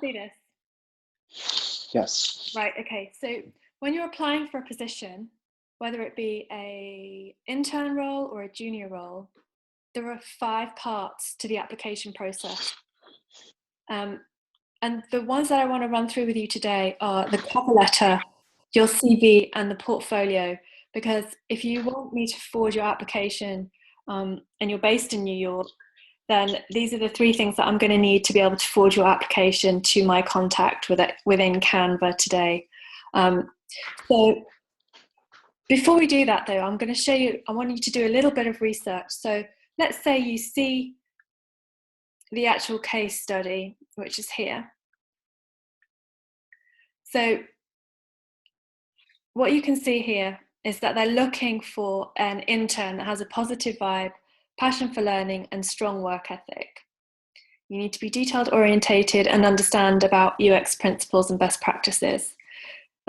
see this? Yes. Right, okay. So when you're applying for a position, whether it be a intern role or a junior role, there are 5 parts to the application process. And the ones that I want to run through with you today are the cover letter, your CV, and the portfolio. Because if you want me to forward your application and you're based in New York, then these are the 3 things that I'm going to need to be able to forward your application to my contact within Canva today. So before we do that though, I'm going to show you, I want you to do a little bit of research. So let's say you see the actual case study, which is here. So what you can see here is that they're looking for an intern that has a positive vibe, passion for learning, and strong work ethic. You need to be detailed orientated and understand about UX principles and best practices.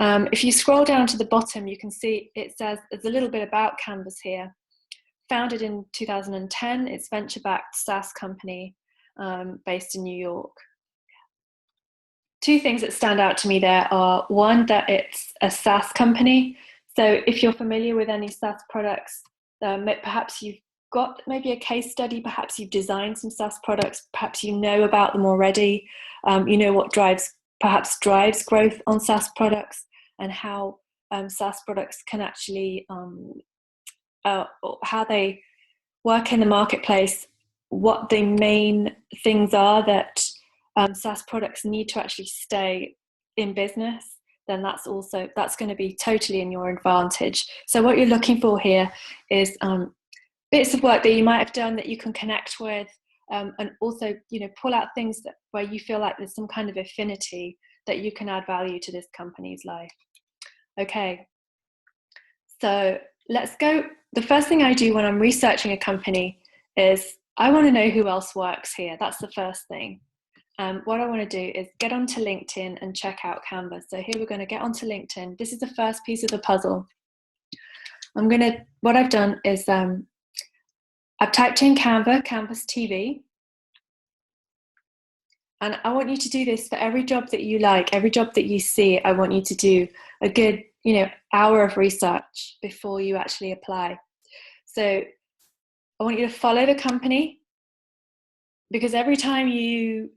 If you scroll down to the bottom, you can see it says there's a little bit about Canvas here. Founded in 2010, it's venture-backed SaaS company based in New York. 2 things that stand out to me there are, one, that it's a SaaS company. So if you're familiar with any SaaS products, perhaps you've got maybe a case study, perhaps you've designed some SaaS products, perhaps you know about them already, you know what perhaps drives growth on SaaS products, and how SaaS products can actually, how they work in the marketplace, what the main things are that SaaS products need to actually stay in business, then that's going to be totally in your advantage. So what you're looking for here is bits of work that you might have done that you can connect with, and also, you know, pull out things where you feel like there's some kind of affinity that you can add value to this company's life. Okay, so let's go. The first thing I do when I'm researching a company is I want to know who else works here. That's the first thing. What I want to do is get onto LinkedIn and check out Canva. So here we're going to get onto LinkedIn. This is the first piece of the puzzle. What I've done is I've typed in Canva, Canvas TV. And I want you to do this for every job that you like, every job that you see. I want you to do a good, you know, hour of research before you actually apply. So I want you to follow the company, because every time you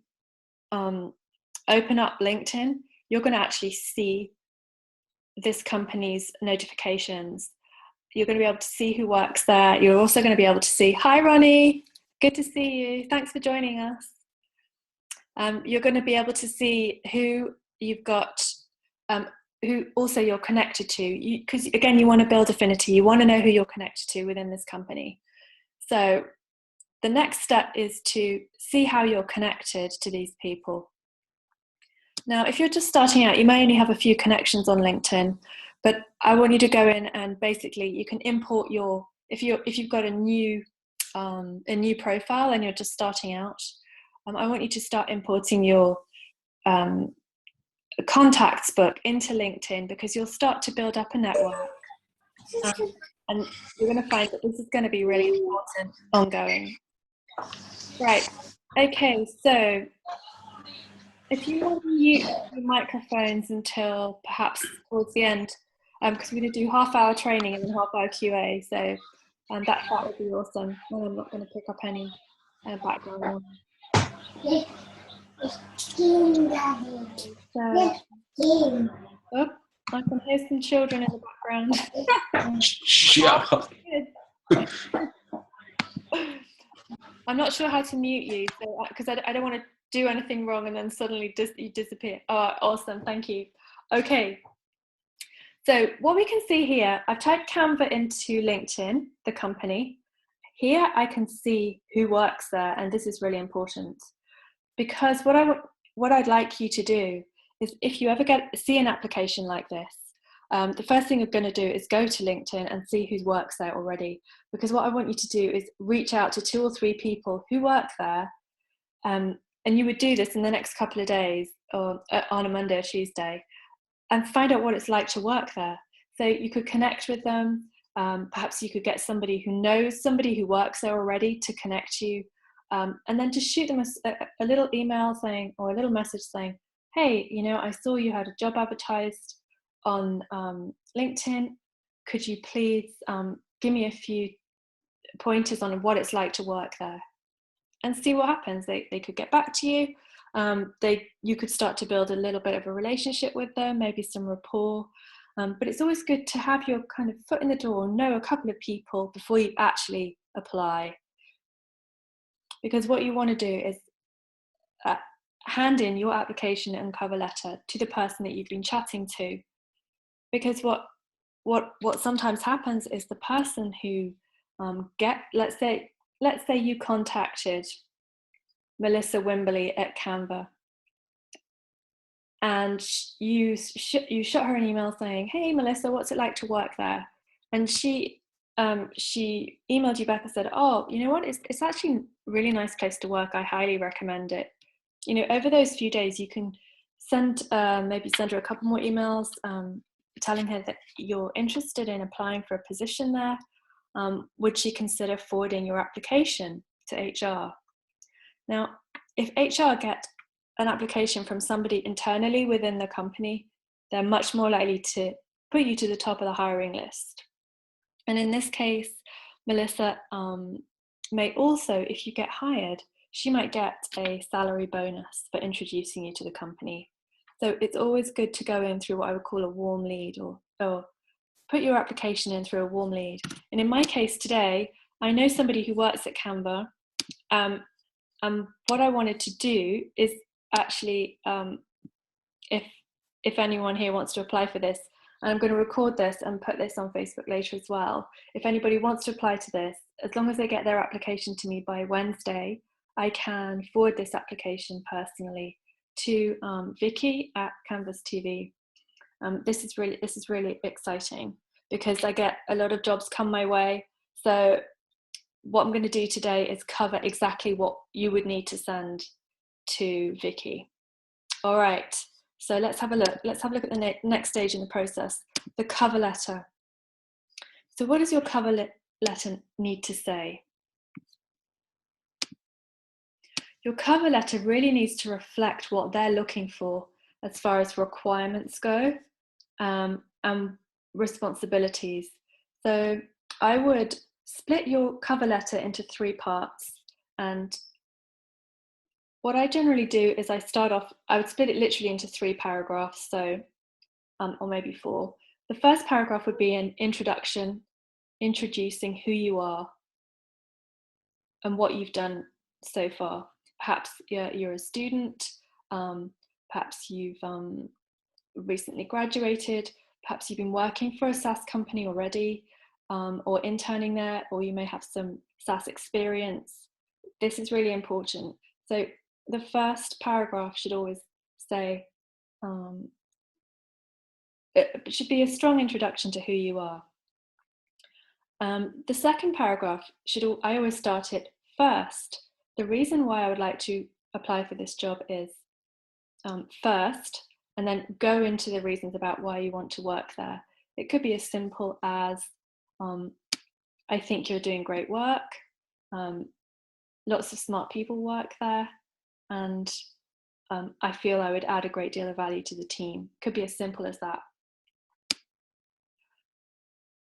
open up LinkedIn, you're going to actually see this company's notifications. You're going to be able to see who works there. You're also going to be able to see, hi Ronnie, good to see you. Thanks for joining us. You're going to be able to see who you've got, who also you're connected to. Because again, you want to build affinity. You want to know who you're connected to within this company. So the next step is to see how you're connected to these people. Now, if you're just starting out, you may only have a few connections on LinkedIn, but I want you to go in and basically you can import your, if you've got a new profile and you're just starting out, I want you to start importing your contacts book into LinkedIn, because you'll start to build up a network. And you're going to find that this is going to be really important ongoing. Right, okay, so if you want to use the microphones until perhaps towards the end, because we're going to do half-hour training and then half-hour QA, so that would be awesome. And I'm not going to pick up any background noise. Oh, I can hear some children in the background. Shut up. I'm not sure how to mute you, because I don't want to do anything wrong and then suddenly you disappear. Oh, awesome, thank you. Okay, so what we can see here, I've typed Canva into LinkedIn, the company. Here I can see who works there, and this is really important, because what I'd like you to do is, if you ever see an application like this, the first thing you're going to do is go to LinkedIn and see who works there already, because what I want you to do is reach out to 2 or 3 people who work there, and you would do this in the next couple of days, or on a Monday or Tuesday, and find out what it's like to work there. So you could connect with them. Perhaps you could get somebody who knows somebody who works there already to connect you, and then just shoot them a little email saying, or a little message saying, hey, I saw you had a job advertised on LinkedIn. Could you please give me a few pointers on what it's like to work there? And see what happens. They could get back to you. You could start to build a little bit of a relationship with them, maybe some rapport. But it's always good to have your kind of foot in the door, know a couple of people before you actually apply. Because what you want to do is hand in your application and cover letter to the person that you've been chatting to. Because what sometimes happens is the person who let's say you contacted Melissa Wimberley at Canva, and you shot her an email saying, hey Melissa, what's it like to work there? And she emailed you back and said, oh, you know what, it's actually a really nice place to work, I highly recommend it. Over those few days you can maybe send her a couple more emails telling her that you're interested in applying for a position there. Would she consider forwarding your application to HR? Now, if HR get an application from somebody internally within the company, they're much more likely to put you to the top of the hiring list. And in this case, Melissa may also, if you get hired, she might get a salary bonus for introducing you to the company. So it's always good to go in through what I would call a warm lead, or put your application in through a warm lead. And in my case today, I know somebody who works at Canva. What I wanted to do is actually, if anyone here wants to apply for this, and I'm going to record this and put this on Facebook later as well. If anybody wants to apply to this, as long as they get their application to me by Wednesday, I can forward this application personally to Vicky at Canvas TV. This is really exciting because I get a lot of jobs come my way. So what I'm going to do today is cover exactly what you would need to send to Vicky. All right, so let's have a look. Let's have a look at the next stage in the process, the cover letter. So what does your cover letter need to say? Your cover letter really needs to reflect what they're looking for as far as requirements go and responsibilities. So I would split your cover letter into 3 parts. And what I generally do is I would split it literally into 3 paragraphs, so, or maybe 4. The first paragraph would be an introduction, introducing who you are and what you've done so far. Perhaps you're a student, perhaps you've recently graduated, perhaps you've been working for a SaaS company already, or interning there, or you may have some SaaS experience. This is really important. So the first paragraph should always say, it should be a strong introduction to who you are. The second paragraph I always start it first. The reason why I would like to apply for this job is first, and then go into the reasons about why you want to work there. It could be as simple as, I think you're doing great work, lots of smart people work there, and I feel I would add a great deal of value to the team. Could be as simple as that.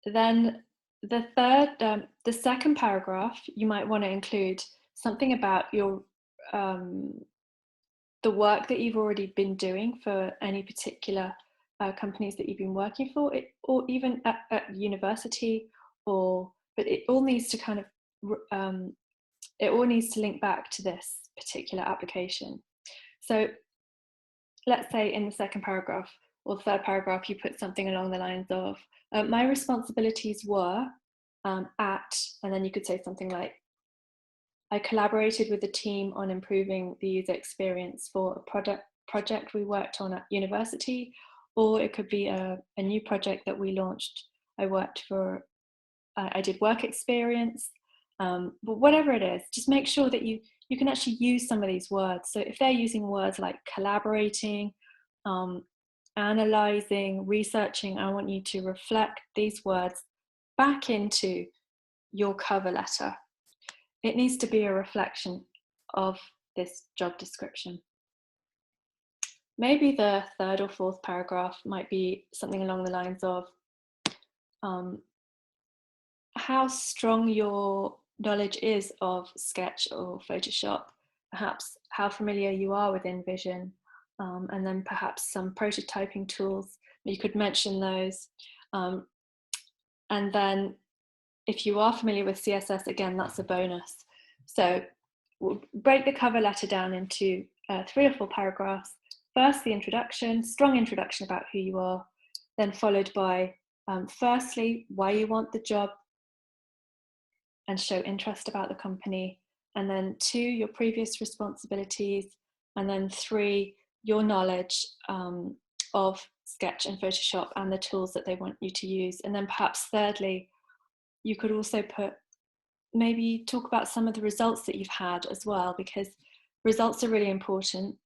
Then the second paragraph, you might want to include something about your the work that you've already been doing for any particular companies that you've been working for, or even at university, but it all needs to kind of it all needs to link back to this particular application. So let's say in the second paragraph or the third paragraph, you put something along the lines of, my responsibilities were at, and then you could say something like, I collaborated with the team on improving the user experience for a project we worked on at university, or it could be a new project that we launched. I did work experience, but whatever it is, just make sure that you can actually use some of these words. So if they're using words like collaborating, analyzing, researching, I want you to reflect these words back into your cover letter. It needs to be a reflection of this job description. maybe the third or fourth paragraph might be something along the lines of how strong your knowledge is of Sketch or Photoshop, perhaps how familiar you are with InVision, and then perhaps some prototyping tools. You could mention those. And then if you are familiar with CSS, again, that's a bonus. So we'll break the cover letter down into 3 or 4 paragraphs. First, the introduction, strong introduction about who you are, then followed by, firstly, why you want the job and show interest about the company, and then 2, your previous responsibilities, and then 3, your knowledge of Sketch and Photoshop and the tools that they want you to use. And then perhaps thirdly, you could also put, maybe talk about some of the results that you've had as well, because results are really important.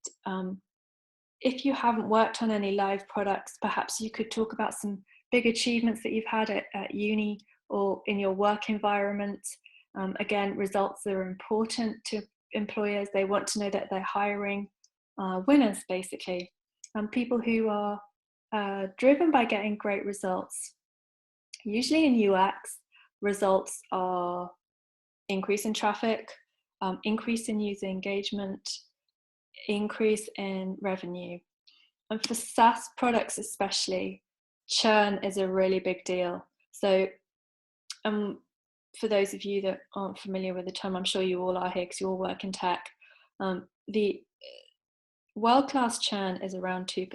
If you haven't worked on any live products, perhaps you could talk about some big achievements that you've had at uni or in your work environment. Again, results are important to employers. They want to know that they're hiring winners, basically, people who are driven by getting great results. Usually in UX, results are increase in traffic, increase in user engagement, increase in revenue. And for SaaS products especially, churn is a really big deal. So for those of you that aren't familiar with the term, I'm sure you all are here because you all work in tech, the world-class churn is around 2%.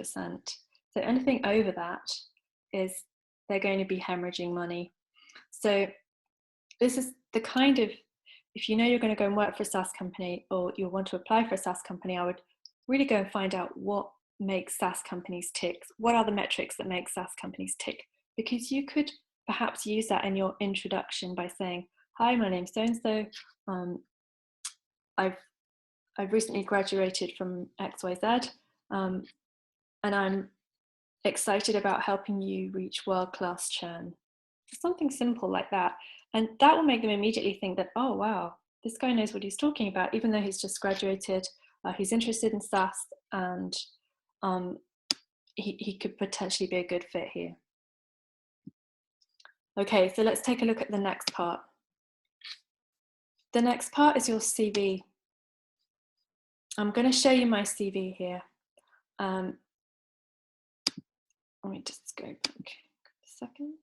So anything over that is they're going to be hemorrhaging money. So this is the kind of, if you know you're going to go and work for a SaaS company or you want to apply for a SaaS company, I would really go and find out what makes SaaS companies tick. What are the metrics that make SaaS companies tick? Because you could perhaps use that in your introduction by saying, hi, my name's so-and-so. I've recently graduated from XYZ, and I'm excited about helping you reach world-class churn. Something simple like that. And that will make them immediately think that, oh, wow, this guy knows what he's talking about, even though he's just graduated, he's interested in SaaS, and he could potentially be a good fit here. Okay, so let's take a look at the next part. The next part is your CV. I'm going to show you my CV here. Let me just go back a second.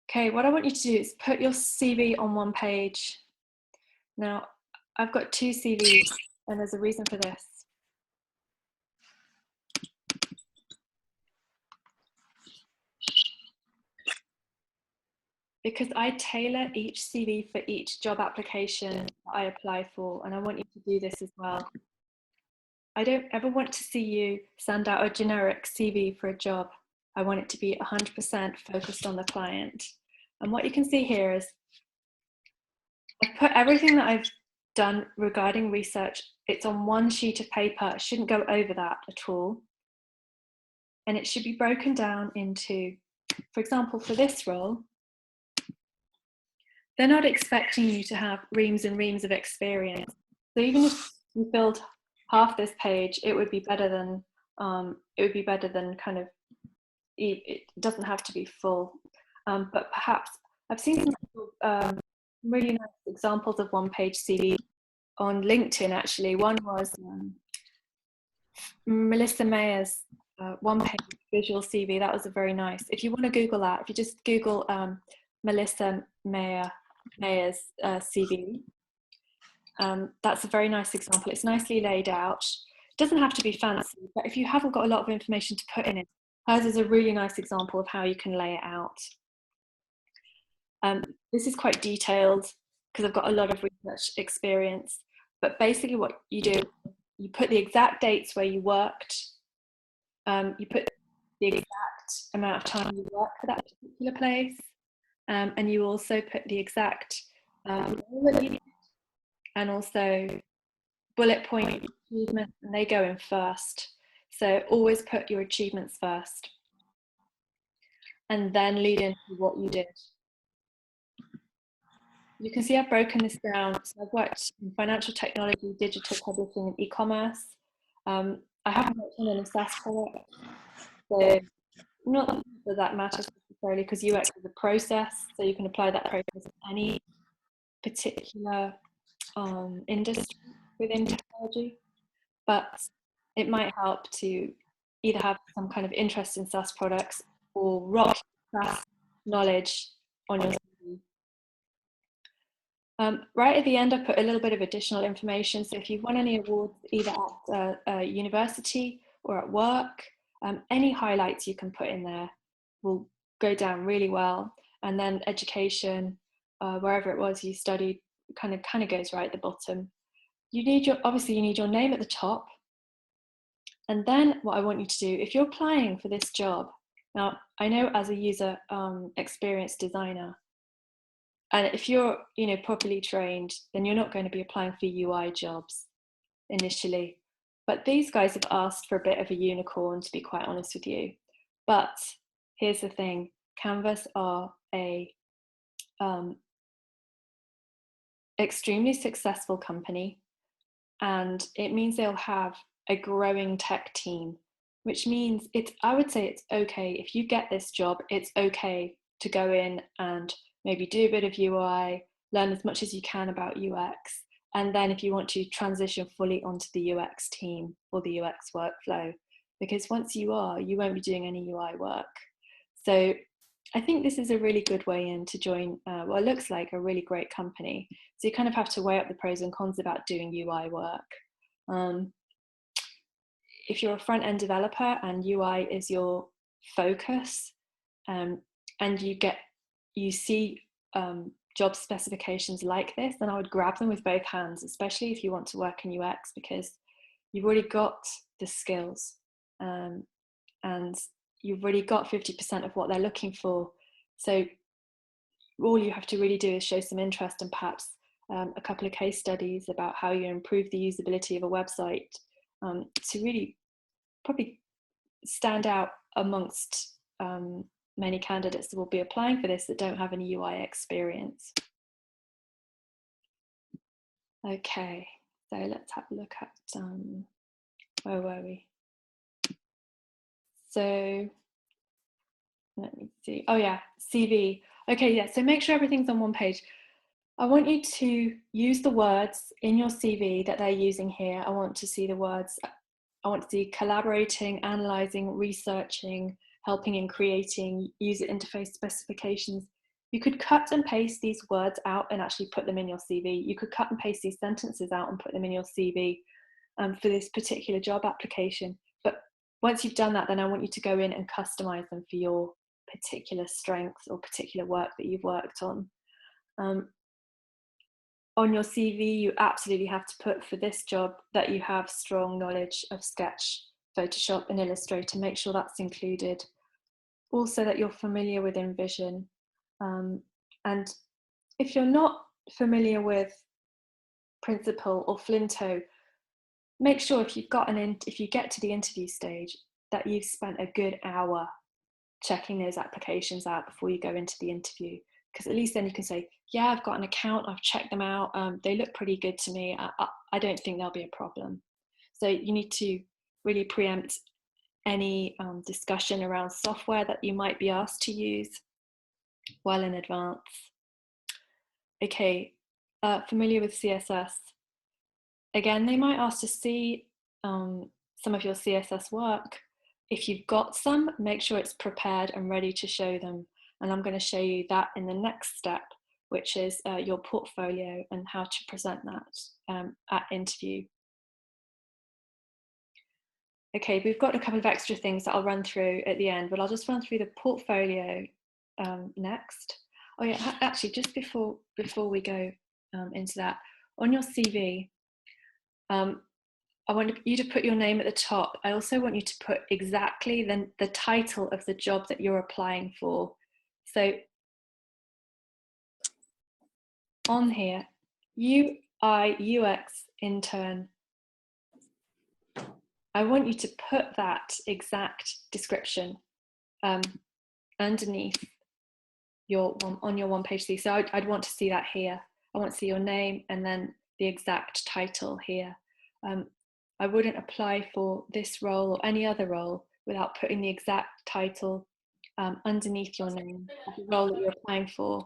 Okay, what I want you to do is put your CV on one page. Now, I've got 2 CVs, and there's a reason for this. Because I tailor each CV for each job application that I apply for, and I want you to do this as well. I don't ever want to see you send out a generic CV for a job. I want it to be 100% focused on the client. And what you can see here is I've put everything that I've done regarding research, it's on one sheet of paper. I shouldn't go over that at all. And it should be broken down into, for example, for this role, they're not expecting you to have reams and reams of experience. So even if you filled half this page, it would be better than kind of, it doesn't have to be full. But perhaps I've seen some really nice examples of one-page CV on LinkedIn. Actually, one was Melissa Mayer's one-page visual CV. That was a very nice. If you want to Google that, if you just Google Melissa Mayer's CV, that's a very nice example. It's nicely laid out. It doesn't have to be fancy, but if you haven't got a lot of information to put in it, hers is a really nice example of how you can lay it out. This is quite detailed because I've got a lot of research experience, but basically what you do, you put the exact dates where you worked, you put the exact amount of time you worked for that particular place, and you also put the exact and also bullet point achievements, and they go in first. So always put your achievements first and then lead into what you did. You can see I've broken this down. So I've worked in financial technology, digital publishing, and e-commerce. I haven't worked on any SaaS product, so not that that matters necessarily, because UX is a process, so you can apply that process to any particular industry within technology. But it might help to either have some kind of interest in SaaS products or rock SaaS knowledge on your CV. Right at the end, I put a little bit of additional information. So if you've won any awards, either at a university or at work, any highlights you can put in there will go down really well. And then education, wherever it was you studied, kind of goes right at the bottom. Obviously you need your name at the top. And then what I want you to do, if you're applying for this job, now I know as a user experience designer, and if you're, properly trained, then you're not going to be applying for UI jobs initially. But these guys have asked for a bit of a unicorn, to be quite honest with you. But here's the thing: Canvas are a extremely successful company, and it means they'll have a growing tech team, which means I would say it's okay if you get this job. It's okay to go in and maybe do a bit of UI, learn as much as you can about UX, and then if you want to transition fully onto the UX team or the UX workflow, because once you won't be doing any UI work. So I think this is a really good way in to join what looks like a really great company. So you kind of have to weigh up the pros and cons about doing UI work. If you're a front-end developer and UI is your focus, and you see job specifications like this, then I would grab them with both hands, especially if you want to work in UX, because you've already got the skills, and you've already got 50% of what they're looking for. So all you have to really do is show some interest and perhaps a couple of case studies about how you improve the usability of a website to really probably stand out amongst many candidates that will be applying for this that don't have any UI experience. Okay, so let's have a look at, where were we? So let me see. Oh yeah, CV. Okay, yeah, so make sure everything's on one page. I want you to use the words in your CV that they're using here. I want to see the words. I want to see collaborating, analyzing, researching, helping in creating user interface specifications. You could cut and paste these words out and actually put them in your CV. You could cut and paste these sentences out and put them in your CV for this particular job application. But once you've done that, then I want you to go in and customize them for your particular strengths or particular work that you've worked on. On your CV, you absolutely have to put for this job that you have strong knowledge of Sketch, Photoshop, and Illustrator. Make sure that's included. Also that you're familiar with InVision. And if you're not familiar with Principal or Flinto, make sure if you get to the interview stage that you've spent a good hour checking those applications out before you go into the interview. Because at least then you can say, yeah, I've got an account, I've checked them out, they look pretty good to me, I don't think there'll be a problem. So you need to really preempt any discussion around software that you might be asked to use well in advance. Okay, familiar with CSS. Again, they might ask to see some of your CSS work. If you've got some, make sure it's prepared and ready to show them. And I'm going to show you that in the next step, which is your portfolio and how to present that at interview. Okay, we've got a couple of extra things that I'll run through at the end, but I'll just run through the portfolio next. Oh yeah, actually, just before we go into that, on your CV, I want you to put your name at the top. I also want you to put exactly the title of the job that you're applying for. So on here, UI UX intern, I want you to put that exact description underneath on your one page CV. So I'd want to see that here. I want to see your name and then the exact title here. I wouldn't apply for this role or any other role without putting the exact title underneath your name, the role that you're applying for.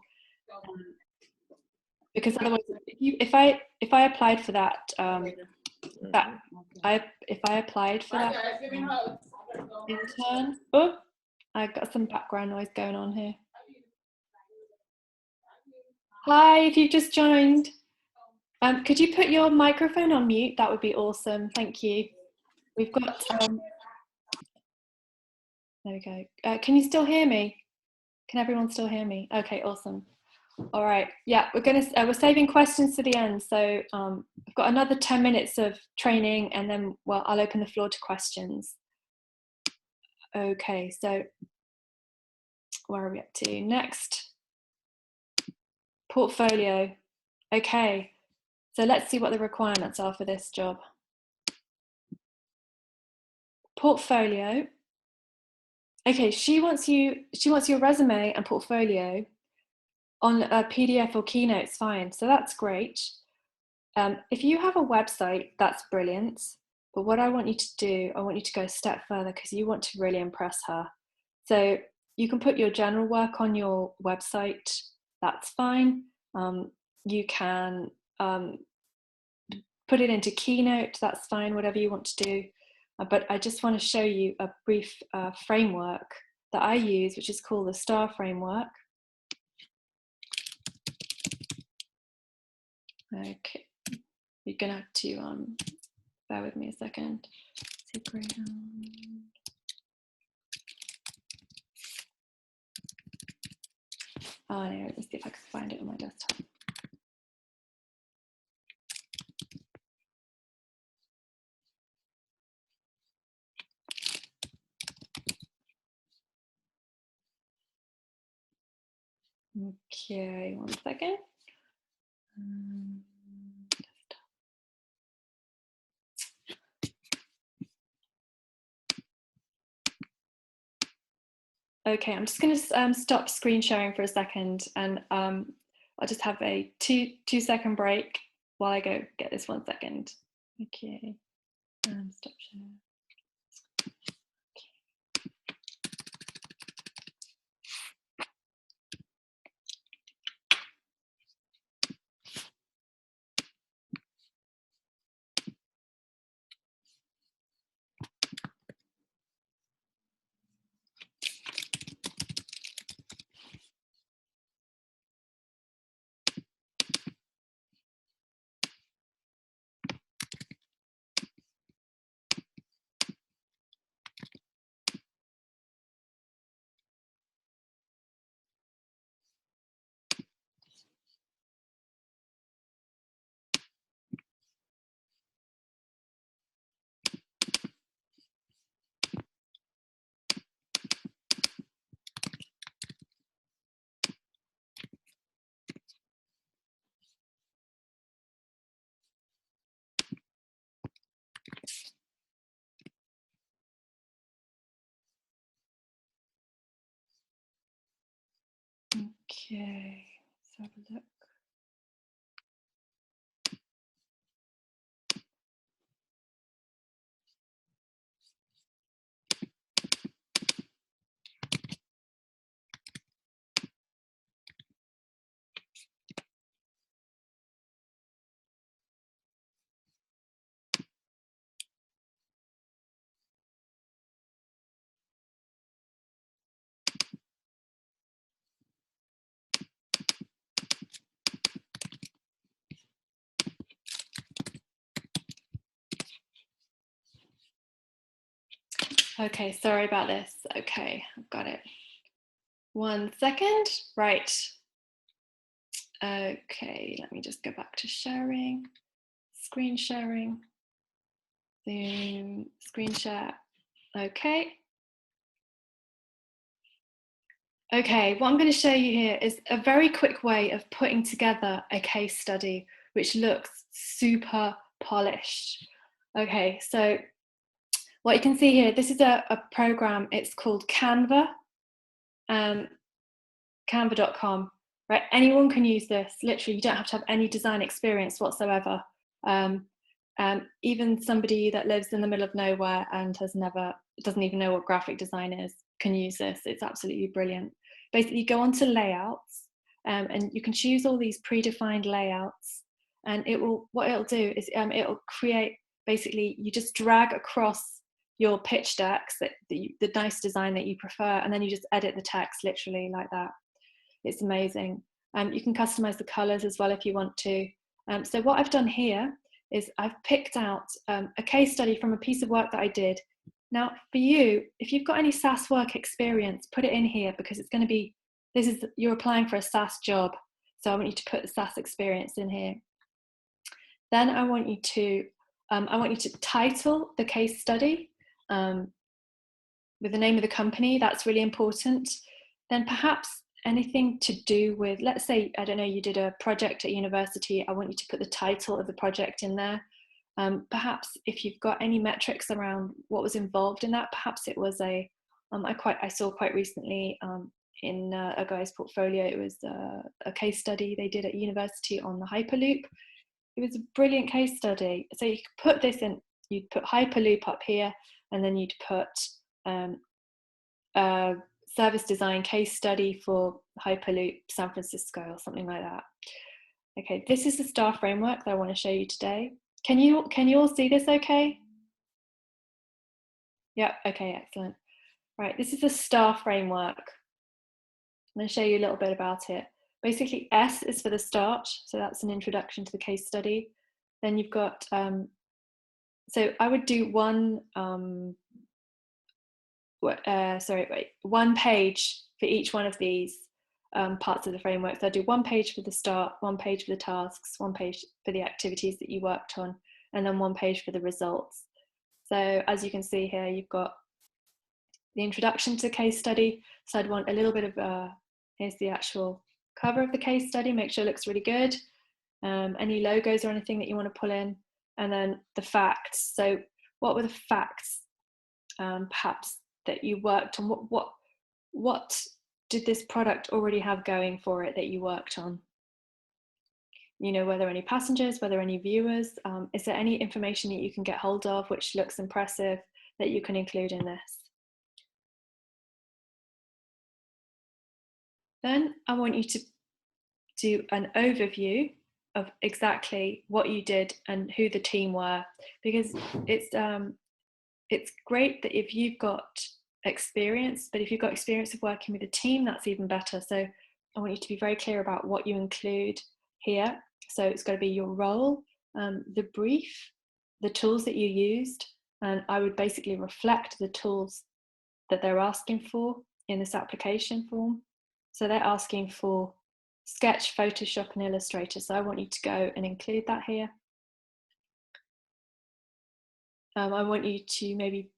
Because otherwise, if I applied for that, if I applied for that intern, oh, I got some background noise going on here. Hi, if you've just joined, could you put your microphone on mute? That would be awesome. Thank you. We've got. There we go. Can you still hear me? Can everyone still hear me? Okay, awesome. All right, yeah, we're saving questions to the end. So I've got another 10 minutes of training and then, well, I'll open the floor to questions. Okay, so where are we up to? Next, portfolio. Okay, so let's see what the requirements are for this job. Portfolio. Okay, she wants your resume and portfolio on a PDF or Keynote's fine, so that's great. If you have a website, that's brilliant. But what I want you to do, I want you to go a step further because you want to really impress her. So you can put your general work on your website, that's fine. You can put it into Keynote, that's fine, whatever you want to do. But I just want to show you a brief framework that I use, which is called the STAR framework. Okay, you're gonna have to bear with me a second. Oh, anyway, let me see if I can find it on my desktop. Okay, one second. Okay, I'm just going to stop screen sharing for a second, and I'll just have a two-second break while I go get this 1 second. Okay, stop sharing. Okay, let's have a look. Okay, sorry about this. Okay, I've got it. 1 second. Right. Okay, let me just go back to sharing. Screen sharing. Zoom, screen share. Okay. Okay, what I'm going to show you here is a very quick way of putting together a case study which looks super polished. Okay, so what you can see here, this is a program, it's called Canva, canva.com. right? Anyone can use this. Literally, you don't have to have any design experience whatsoever. Even somebody that lives in the middle of nowhere and doesn't even know what graphic design is can use this. It's absolutely brilliant. Basically, you go onto layouts, and you can choose all these predefined layouts, and what it'll do is it'll create, basically you just drag across your pitch decks the nice design that you prefer, and then you just edit the text literally like that. It's amazing. You can customize the colors as well if you want to. So what I've done here is I've picked out a case study from a piece of work that I did. Now for you, if you've got any SaaS work experience, put it in here, because it's going to be, you're applying for a SaaS job. So I want you to put the SaaS experience in here. Then I want you to title the case study with the name of the company. That's really important. Then perhaps anything to do with, let's say, I don't know, you did a project at university. I want you to put the title of the project in there. Perhaps if you've got any metrics around what was involved in that, perhaps it was I saw quite recently in a guy's portfolio, it was a case study they did at university on the Hyperloop. It was a brilliant case study. So you could put this in, you'd put Hyperloop up here, and then you'd put service design case study for Hyperloop San Francisco or something like that. Okay, this is the STAR framework that I want to show you today. Can you all see this okay? Yeah, okay, excellent. Right, this is the STAR framework. I'm going to show you a little bit about it. Basically, S is for the start, so that's an introduction to the case study. Then you've got, so I would do one page for each one of these parts of the framework. So I'll do one page for the start, one page for the tasks, one page for the activities that you worked on, and then one page for the results. So as you can see here, you've got the introduction to the case study. So I'd want a little bit of, here's the actual cover of the case study, make sure it looks really good. Any logos or anything that you want to pull in, and then the facts. So what were the facts perhaps that you worked on? What did this product already have going for it that you worked on? You know, were there any passengers, were there any viewers? Is there any information that you can get hold of which looks impressive that you can include in this? Then I want you to do an overview of exactly what you did and who the team were, because it's great that if you've got experience, but if you've got experience of working with a team, that's even better. So I want you to be very clear about what you include here. So it's got to be your role, the brief, the tools that you used, and I would basically reflect the tools that they're asking for in this application form. So they're asking for Sketch, Photoshop, and Illustrator. So I want you to go and include that here. I want you to maybe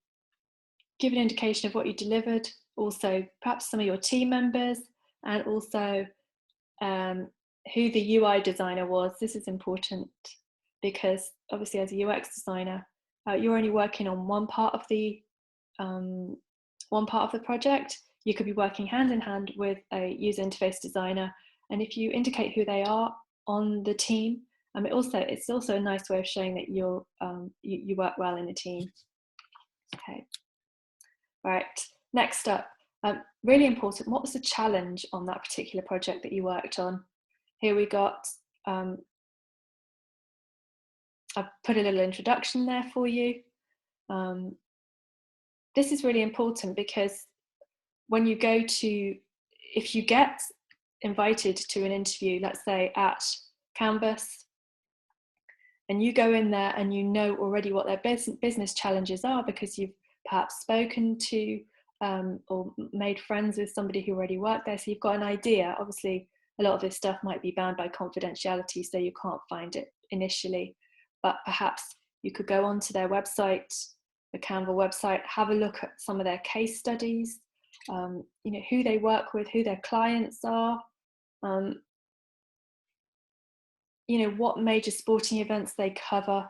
give an indication of what you delivered, also perhaps some of your team members, and also who the UI designer was. This is important because obviously as a UX designer, you're only working on one part of the project. You could be working hand in hand with a user interface designer, and if you indicate who they are on the team, it's also a nice way of showing that you work well in a team. Okay. Right. Next up, really important. What was the challenge on that particular project that you worked on? Here we got. I've put a little introduction there for you. This is really important because when you go to, if you get invited to an interview, let's say at Canvas, and you go in there and you know already what their business challenges are because you've perhaps spoken to or made friends with somebody who already worked there, so you've got an idea. Obviously, a lot of this stuff might be bound by confidentiality, so you can't find it initially, but perhaps you could go onto their website, the Canva website, have a look at some of their case studies, you know, who they work with, who their clients are, you know, what major sporting events they cover,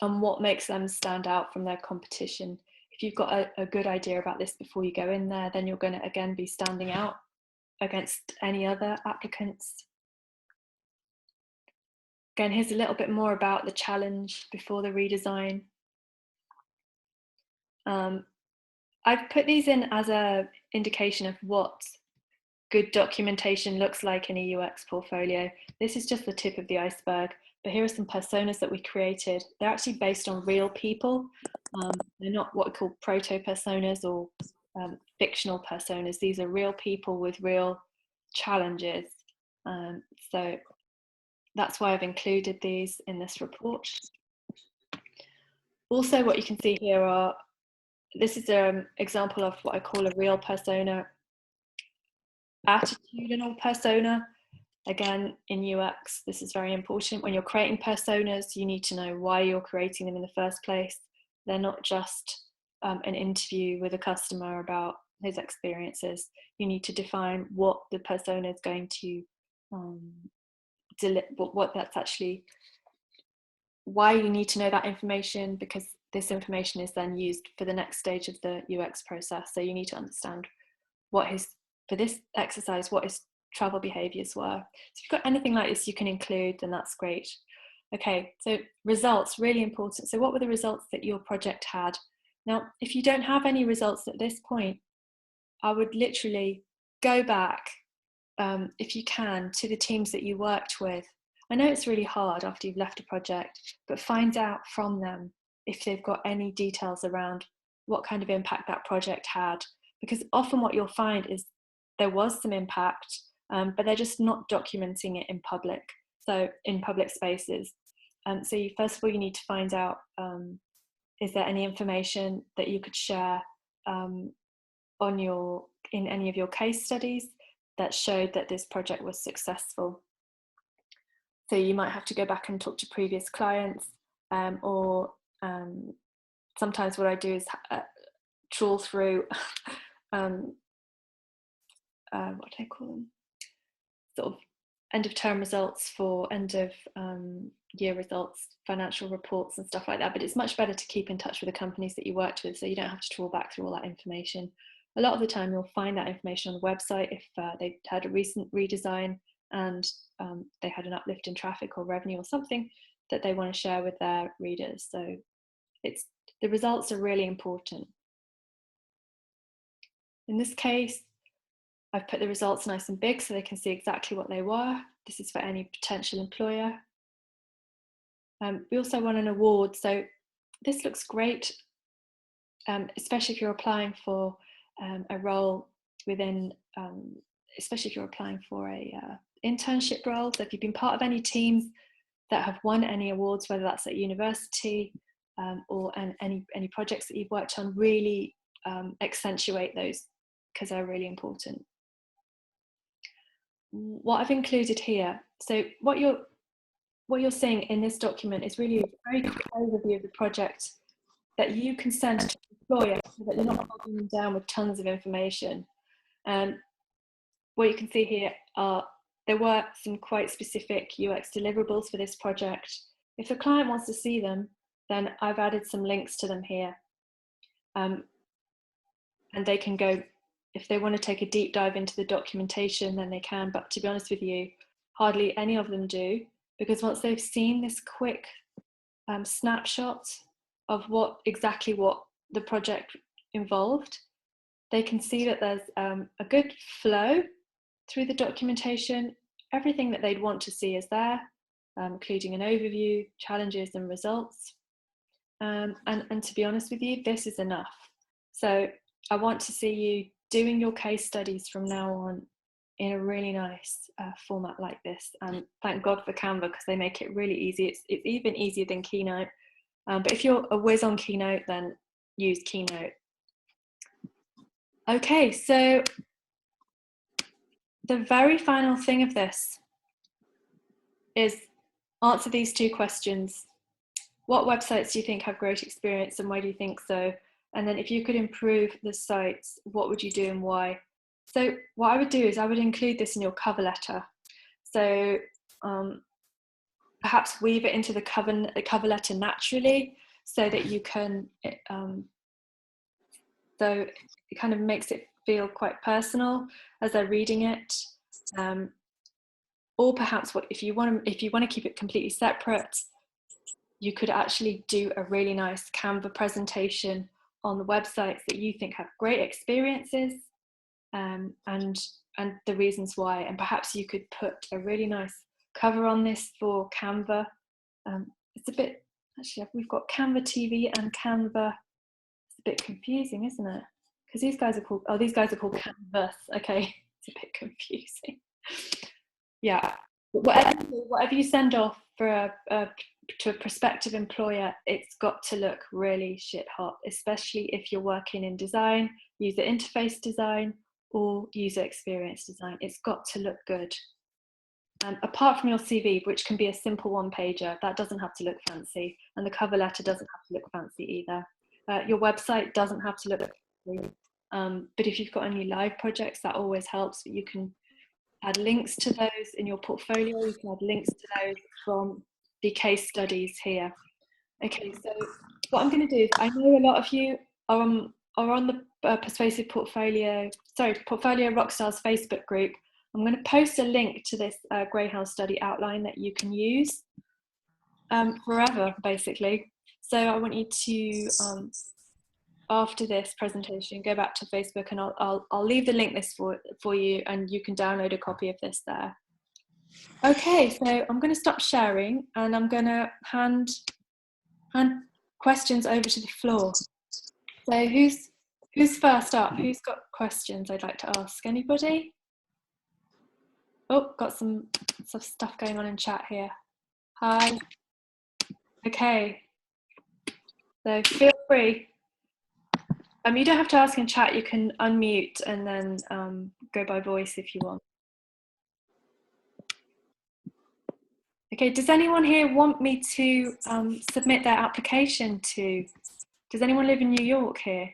and what makes them stand out from their competition. If you've got a good idea about this before you go in there, then you're going to again be standing out. against any other applicants. Again, here's a little bit more about the challenge before the redesign. I've put these in as an indication of what good documentation looks like in a UX portfolio. This is just the tip of the iceberg, but here are some personas that we created. They're actually based on real people. They're not what we call proto-personas or fictional personas. These are real people with real challenges. So that's why I've included these in this report. Also, what you can see here are, this is an example of what I call a real persona, attitudinal persona. Again, in UX, this is very important. When you're creating personas, you need to know why you're creating them in the first place. They're not just an interview with a customer about his experiences. You need to define what the persona is going to what that's actually, why you need to know that information, because this information is then used for the next stage of the UX process. So you need to understand what his, for this exercise, what his travel behaviors were. So if you've got anything like this you can include, then that's great. Okay, so results, really important. So what were the results that your project had? Now, if you don't have any results at this point, I would literally go back, if you can, to the teams that you worked with. I know it's really hard after you've left a project, but find out from them if they've got any details around what kind of impact that project had. Because often what you'll find is there was some impact, but they're just not documenting it in public, so in public spaces. So first of all, you need to find out, is there any information that you could share in any of your case studies that showed that this project was successful. So you might have to go back and talk to previous clients, or sometimes what I do is trawl through what do I call them? Sort of end of term results for end of year results, financial reports and stuff like that. But it's much better to keep in touch with the companies that you worked with, so you don't have to trawl back through all that information. A lot of the time you'll find that information on the website if they've had a recent redesign and they had an uplift in traffic or revenue or something that they want to share with their readers. So the results are really important. In this case, I've put the results nice and big so they can see exactly what they were. This is for any potential employer. We also won an award, so this looks great, especially if you're applying for a role within, especially if you're applying for a internship role. So if you've been part of any teams that have won any awards, whether that's at university or any projects that you've worked on, really accentuate those because they're really important. What I've included here, so what you're seeing in this document is really a very quick overview of the project that you can send to the employer so that you're not bogging them down with tons of information. What you can see here are, there were some quite specific UX deliverables for this project. If the client wants to see them, then I've added some links to them here. And they can go, if they want to take a deep dive into the documentation, then they can, but to be honest with you, hardly any of them do, because once they've seen this quick snapshot of exactly what the project involved, they can see that there's a good flow through the documentation. Everything that they'd want to see is there, including an overview, challenges and results. And to be honest with you, this is enough. So I want to see you doing your case studies from now on in a really nice format like this. And thank God for Canva, because they make it really easy. It's even easier than Keynote. But if you're a whiz on Keynote, then use Keynote. Okay, so the very final thing of this is answer these two questions. What websites do you think have great experience and why do you think so? And then if you could improve the sites, what would you do and why? So what I would do is I would include this in your cover letter. So perhaps weave it into the cover letter naturally so that you can, so it kind of makes it feel quite personal as they're reading it. Or perhaps if you want to keep it completely separate, you could actually do a really nice Canva presentation on the websites that you think have great experiences, and the reasons why. And perhaps you could put a really nice cover on this for Canva. It's a bit, actually, we've got Canva TV and Canva. It's a bit confusing, isn't it? Because these guys are called Canvas. Okay, it's a bit confusing. Yeah, whatever you send off for to a prospective employer, it's got to look really shit hot, especially if you're working in design, user interface design, or user experience design. It's got to look good. Apart from your CV, which can be a simple one-pager, that doesn't have to look fancy, and the cover letter doesn't have to look fancy either. Your website doesn't have to look fancy, but if you've got any live projects, that always helps. You can add links to those in your portfolio. You can add links to those from the case studies here. Okay, so what I'm going to do is, I know a lot of you are on the Persuasive Portfolio Rockstars Facebook group. I'm going to post a link to this Greyhound study outline that you can use forever, basically. So I want you to, after this presentation, go back to Facebook, and I'll leave the link list for you, and you can download a copy of this there. Okay, so I'm going to stop sharing, and I'm going to hand questions over to the floor. So who's first up? Who's got questions I'd like to ask? Anybody? Oh, got some stuff going on in chat here. Hi. Okay. So feel free. You don't have to ask in chat. You can unmute and then go by voice if you want. Okay, does anyone here want me to submit their application to? Does anyone live in New York here?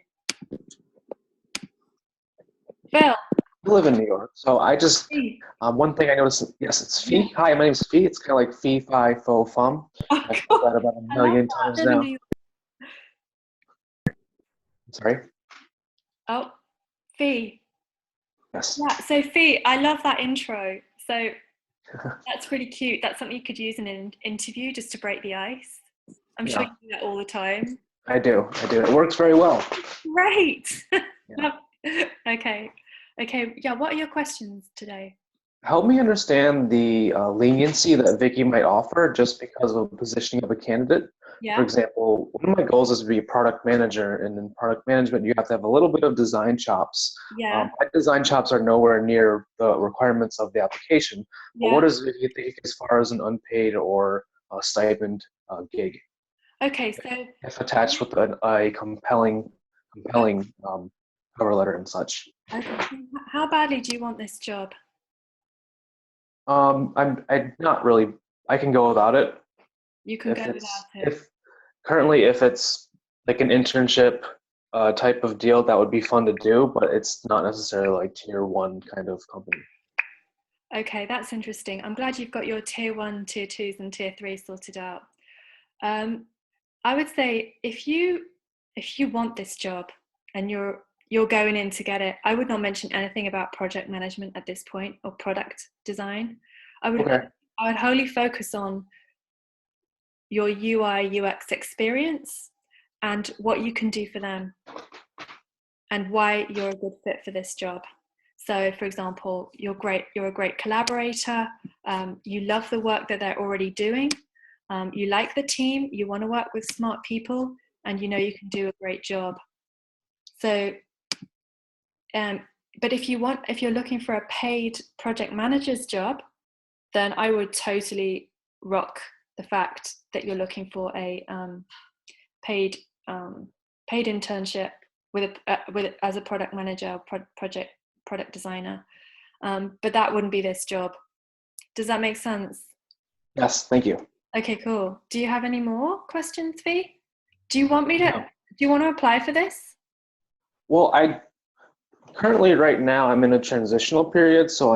Phil? I live in New York, so I just, one thing I noticed, yes, it's Fee. Hi, my name's Fee. It's kind of like Fee, Fi, Fo, Fum. Oh, I've heard that about a million times now. Sorry? Oh, Fee. Yes. Yeah, so Fee, I love that intro. So that's really cute. That's something you could use in an interview just to break the ice. I'm sure you do that all the time. I do. It works very well. Great. Yeah. Okay. Yeah, what are your questions today? Help me understand the leniency that Vicky might offer just because of the positioning of a candidate. Yeah. For example, one of my goals is to be a product manager, and in product management, you have to have a little bit of design chops. Yeah. My design chops are nowhere near the requirements of the application. But what does Vicky think as far as an unpaid or a stipend gig? Okay, so if attached with a compelling cover letter and such. Okay. How badly do you want this job? I'm not really. I can go without it. You can go without it. If it's like an internship type of deal, that would be fun to do, but it's not necessarily like tier 1 kind of company. Okay, that's interesting. I'm glad you've got your tier 1, tier 2s, and tier 3 sorted out. I would say if you want this job and you're going in to get it, I would not mention anything about project management at this point or product design. I would wholly focus on your UI UX experience and what you can do for them and why you're a good fit for this job. So for example, you're a great collaborator, you love the work that they're already doing, you like the team, you want to work with smart people, and you know you can do a great job. So but if you're looking for a paid project manager's job, then I would totally rock the fact that you're looking for a paid internship with as a product manager, product designer. But that wouldn't be this job. Does that make sense? Yes, thank you. Okay, cool. Do you have any more questions, Fee? Do you want to apply for this? Well, currently right now I'm in a transitional period, so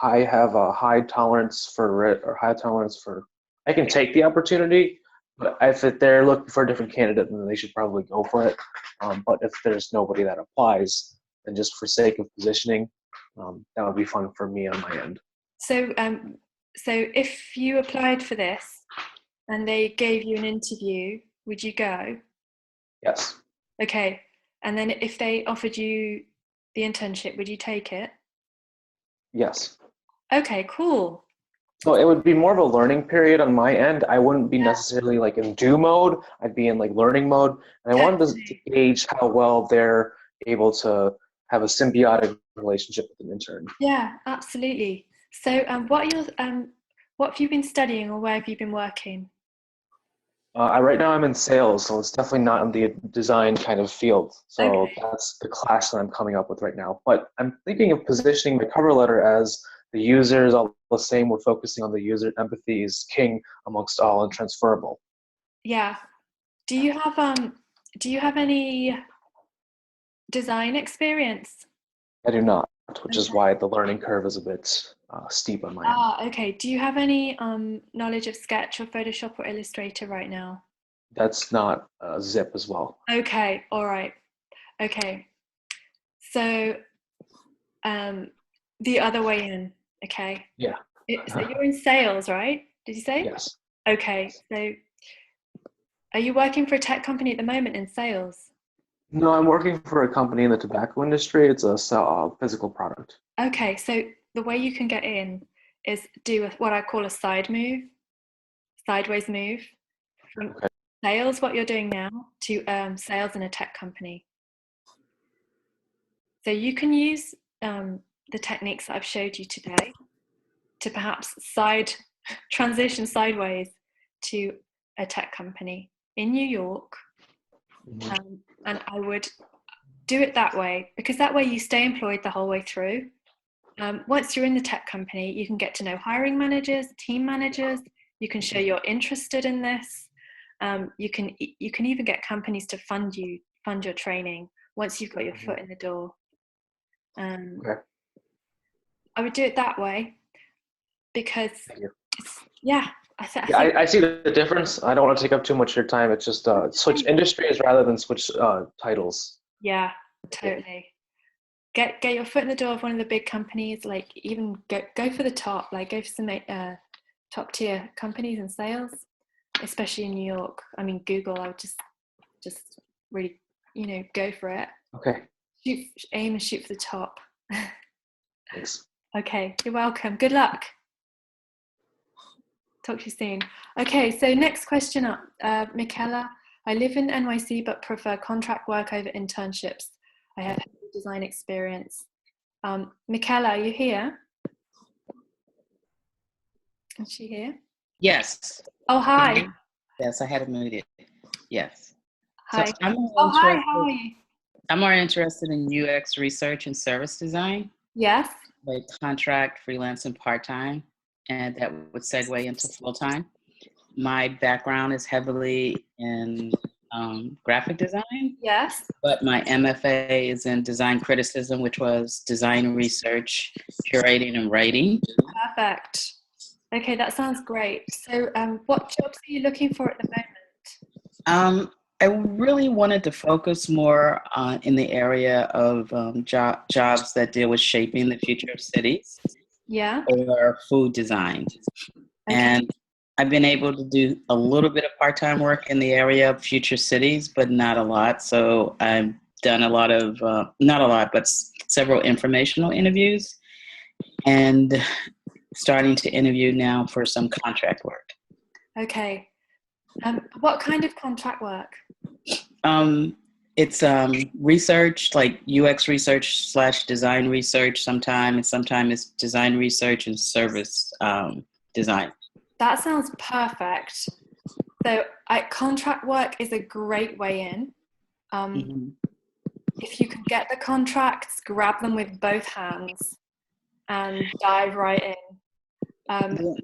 I have a high tolerance for I can take the opportunity, but if they're looking for a different candidate, then they should probably go for it. But if there's nobody that applies, than just for sake of positioning. That would be fun for me on my end. So, so if you applied for this and they gave you an interview, would you go? Yes. Okay. And then if they offered you the internship, would you take it? Yes. Okay, cool. So it would be more of a learning period on my end. I wouldn't be necessarily like in do mode. I'd be in like learning mode. And I wanted to gauge how well they're able to have a symbiotic relationship with an intern. Yeah, absolutely. So, what have you been studying, or where have you been working? Right now I'm in sales, so it's definitely not in the design kind of field. So Okay. that's the class that I'm coming up with right now. But I'm thinking of positioning my cover letter as the user is all the same. We're focusing on the user. Empathy is king amongst all and transferable. Yeah. Do you have any design experience? I do not, which is Okay. why the learning curve is a bit steep on my end. Ah, okay. Do you have any knowledge of Sketch or Photoshop or Illustrator right now? That's not zip as well. Okay, all right. Okay. So the other way in, okay. Yeah. So you're in sales, right? Did you say? Yes. Okay. So are you working for a tech company at the moment in sales? No, I'm working for a company in the tobacco industry. It's a physical product. Okay, so the way you can get in is do what I call a sideways move from Okay. sales, what you're doing now, to sales in a tech company. So you can use the techniques that I've showed you today to perhaps transition sideways to a tech company in New York. And I would do it that way, because that way you stay employed the whole way through. Once you're in the tech company, you can get to know hiring managers, team managers. You can show you're interested in this. You can even get companies to fund your training once you've got your foot in the door. Okay. I would do it that way because Thank you. yeah, Yeah, think I see the difference. I don't want to take up too much of your time. It's just switch industries rather than switch titles. yeah, totally. Get your foot in the door of one of the big companies. Like even go for the top. Like go for some top tier companies in sales, especially in New York. I mean, Google. I would just really go for it. Okay. Aim and shoot for the top. Thanks. Okay, you're welcome. Good luck. Talk to you soon. Okay, so next question up, Michaela. I live in NYC but prefer contract work over internships. I have design experience. Michaela, are you here? Is she here? Yes. Oh, hi. Yes, I had it muted. Yes. So Hi. I'm Oh, more hi. How interested. are you? I'm more interested in UX research and service design, Yes. like contract, freelance, and part-time, and that would segue into full-time. My background is heavily in graphic design, Yes. but my MFA is in design criticism, which was design research, curating, and writing. Perfect. Okay, that sounds great. So, what jobs are you looking for at the moment? I really wanted to focus more in the area of jobs that deal with shaping the future of cities Yeah. or food design. Okay. And I've been able to do a little bit of part-time work in the area of future cities, but not a lot. So I've done a lot of, not a lot, but several informational interviews and starting to interview now for some contract work. Okay. What kind of contract work? It's research, like UX research / design research sometimes, and sometimes it's design research and service design. That sounds perfect. So, contract work is a great way in. Mm-hmm. If you can get the contracts, grab them with both hands and dive right in.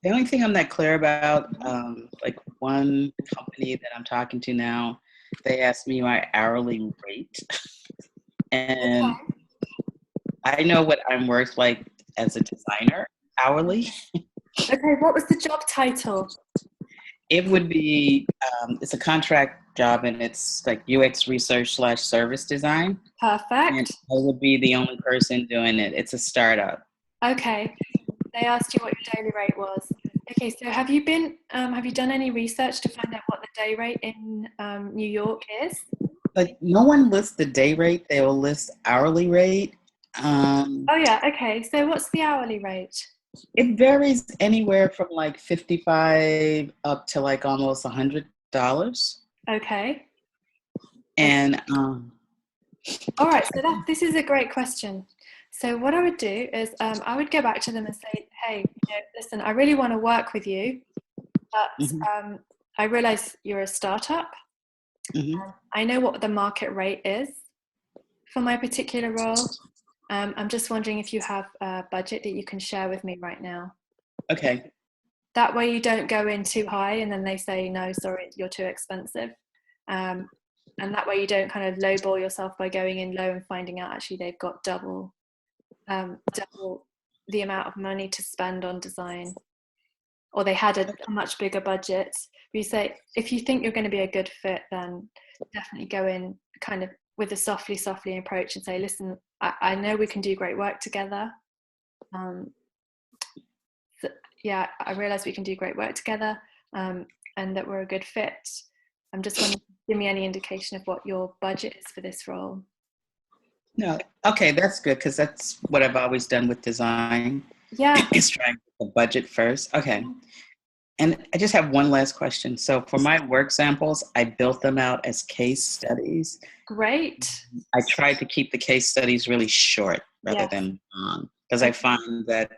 The only thing I'm not clear about, like one company that I'm talking to now, they asked me my hourly rate. And I know what I'm worth like as a designer hourly. Okay, what was the job title? It would be, it's a contract job, and it's like UX research / service design. And Perfect. I would be the only person doing it. It's a startup. Okay. They asked you what your daily rate was. Okay, so have you done any research to find out what the day rate in New York is? But no one lists the day rate. They will list hourly rate. Oh yeah, okay. So what's the hourly rate? It varies anywhere from like 55 up to like almost $100. Okay. And All right, so this is a great question. So what I would do is I would go back to them and say, hey, listen, I really want to work with you, but mhm, I realize you're a startup. mhm. I know what the market rate is for my particular role. I'm just wondering if you have a budget that you can share with me right now. Okay. That way you don't go in too high and then they say, no, sorry, you're too expensive. And that way you don't kind of lowball yourself by going in low and finding out actually they've got double the amount of money to spend on design, or they had a much bigger budget. You say, if you think you're going to be a good fit, then definitely go in kind of with a softly approach and say, listen, I know we can do great work together. Yeah, I realize we can do great work together, and that we're a good fit. I'm just wondering, give me any indication of what your budget is for this role. No. Okay, that's good, because that's what I've always done with design. Yeah. Is trying the budget first. Okay. And I just have one last question. So for my work samples, I built them out as case studies. Great. I tried to keep the case studies really short rather than long, because I find that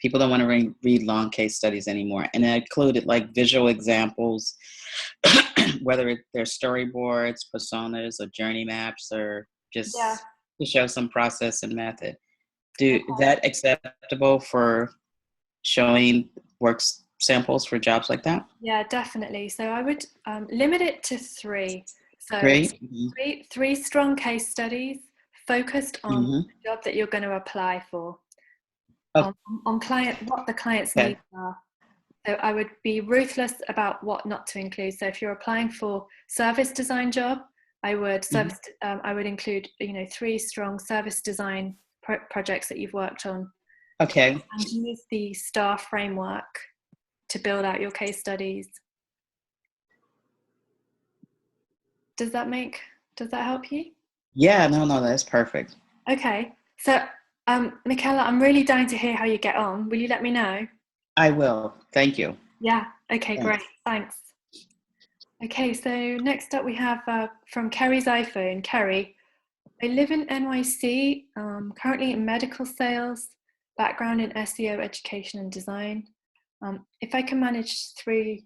people don't want to read long case studies anymore. And I included like visual examples, whether they're storyboards, personas, or journey maps, or just to show some process and method. Is that acceptable for showing works samples for jobs like that? Yeah, definitely. So I would limit it to 3. So Great. three strong case studies focused on Mm-hmm. the job that you're going to apply for, Okay. on what the client's needs are. So I would be ruthless about what not to include. So if you're applying for service design job, I would I would include 3 strong service design projects that you've worked on. Okay. And use the STAR framework to build out your case studies. Does that help you? Yeah, no, that's perfect. Okay. So, Michaela, I'm really dying to hear how you get on. Will you let me know? I will. Thank you. Yeah. Okay, Thanks. great. Thanks. Okay, so next up we have from Kerry's iPhone. Kerry, I live in NYC, currently in medical sales, background in SEO, education and design. If I can manage 3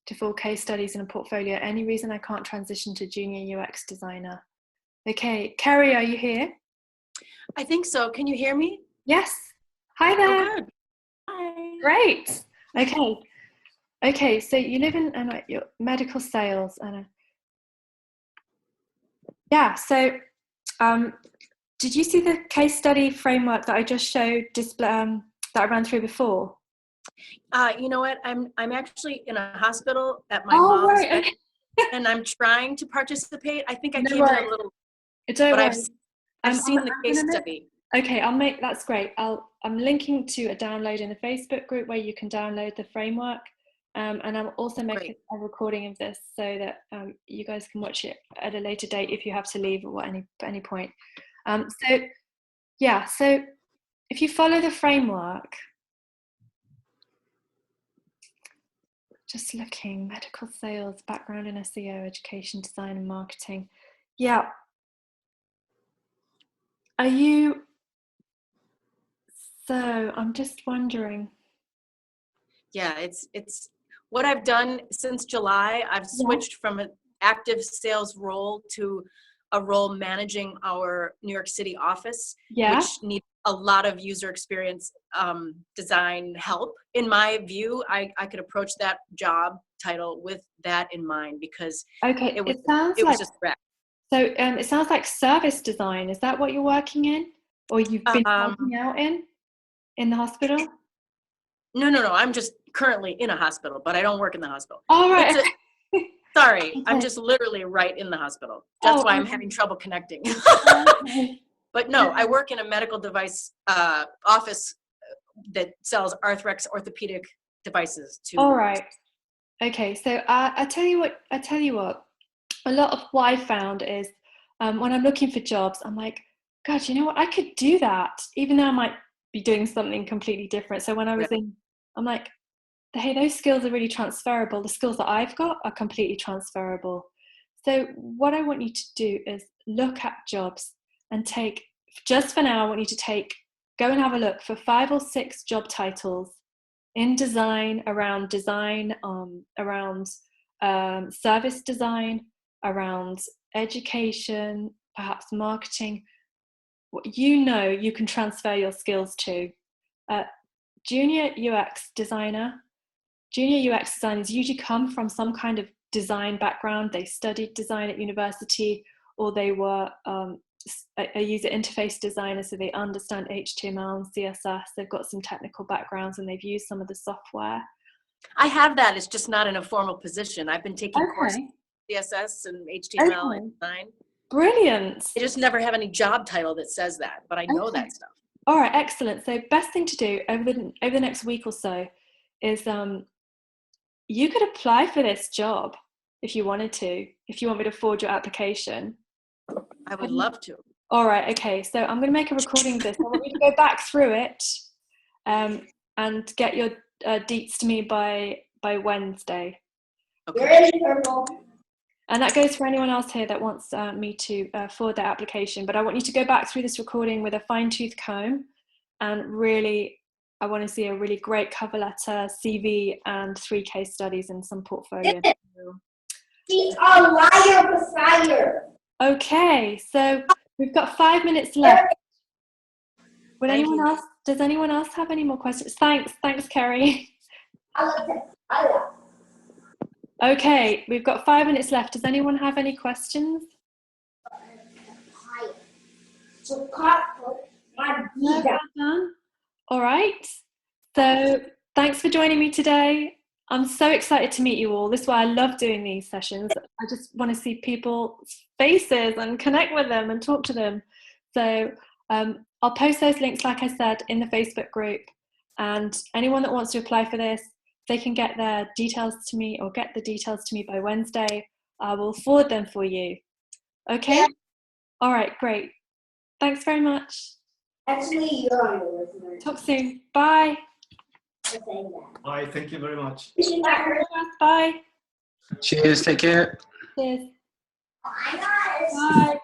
to 4 case studies in a portfolio, any reason I can't transition to junior UX designer? Okay, Kerry, are you here? I think so. Can you hear me? Yes. Hi there. Oh, good. Hi. Great. Okay. So you live in your medical sales, and yeah. So, did you see the case study framework that I just showed that I ran through before? You know what? I'm actually in a hospital at my mom's bed, and I'm trying to participate. I think I came in a little. Don't worry. I've seen the case study. Okay, that's great. I'm linking to a download in the Facebook group where you can download the framework, and I'm also making a recording of this so that you guys can watch it at a later date if you have to leave or at any point. So if you follow the framework, just looking, medical sales, background in SEO, education, design and marketing. Yeah. So I'm just wondering. Yeah, it's what I've done since July. I've switched from an active sales role to a role managing our New York City office, which needs a lot of user experience design help. In my view, I could approach that job title with that in mind, because it was just wrecked. So it sounds like service design. Is that what you're working in, or you've been working out in the hospital? No. I'm just currently in a hospital, but I don't work in the hospital. All right. Sorry, Okay. I'm just literally right in the hospital. That's why I'm having trouble connecting. Okay. But no, I work in a medical device office that sells Arthrex orthopedic devices to. All right. Okay. So I tell you what. A lot of what I found is when I'm looking for jobs, I'm like, God, you know what? I could do that, even though I might be doing something completely different. So when I was I'm like, hey, those skills are really transferable. The skills that I've got are completely transferable. So what I want you to do is look at jobs and take, just for now, I want you to go and have a look for 5 or 6 job titles in design, around service design, around education, perhaps marketing. You can transfer your skills to. Junior UX designers usually come from some kind of design background. They studied design at university, or they were a user interface designer, so they understand HTML and CSS. They've got some technical backgrounds and they've used some of the software. I have that. It's just not in a formal position. I've been taking courses in CSS and HTML and design. Brilliant. I just never have any job title that says that, but I know that stuff. All right, excellent. So best thing to do over the next week or so is you could apply for this job if you wanted to, if you want me to forward your application. I would love to. All right, okay. So I'm going to make a recording of this. I want you to go back through it and get your deets to me by Wednesday. Okay. And that goes for anyone else here that wants me to forward their application. But I want you to go back through this recording with a fine-tooth comb, and really, I want to see a really great cover letter, CV, and 3 case studies and some portfolio. She's a liar. Okay, so we've got 5 minutes left. Does anyone else have any more questions? Thanks, Kerry. Okay, we've got 5 minutes left. Does anyone have any questions? No, well done. All right. So thanks for joining me today. I'm so excited to meet you all. This is why I love doing these sessions. I just want to see people's faces and connect with them and talk to them. So I'll post those links, like I said, in the Facebook group. And anyone that wants to apply for this, they can get their details to me, or get the details to me by Wednesday. I will forward them for you. Okay? Yeah. All right, great. Thanks very much. Actually, you're on the listener. Talk soon. Bye. Bye. Thank you very much. Bye. Cheers. Take care. Cheers. Oh my gosh. Bye.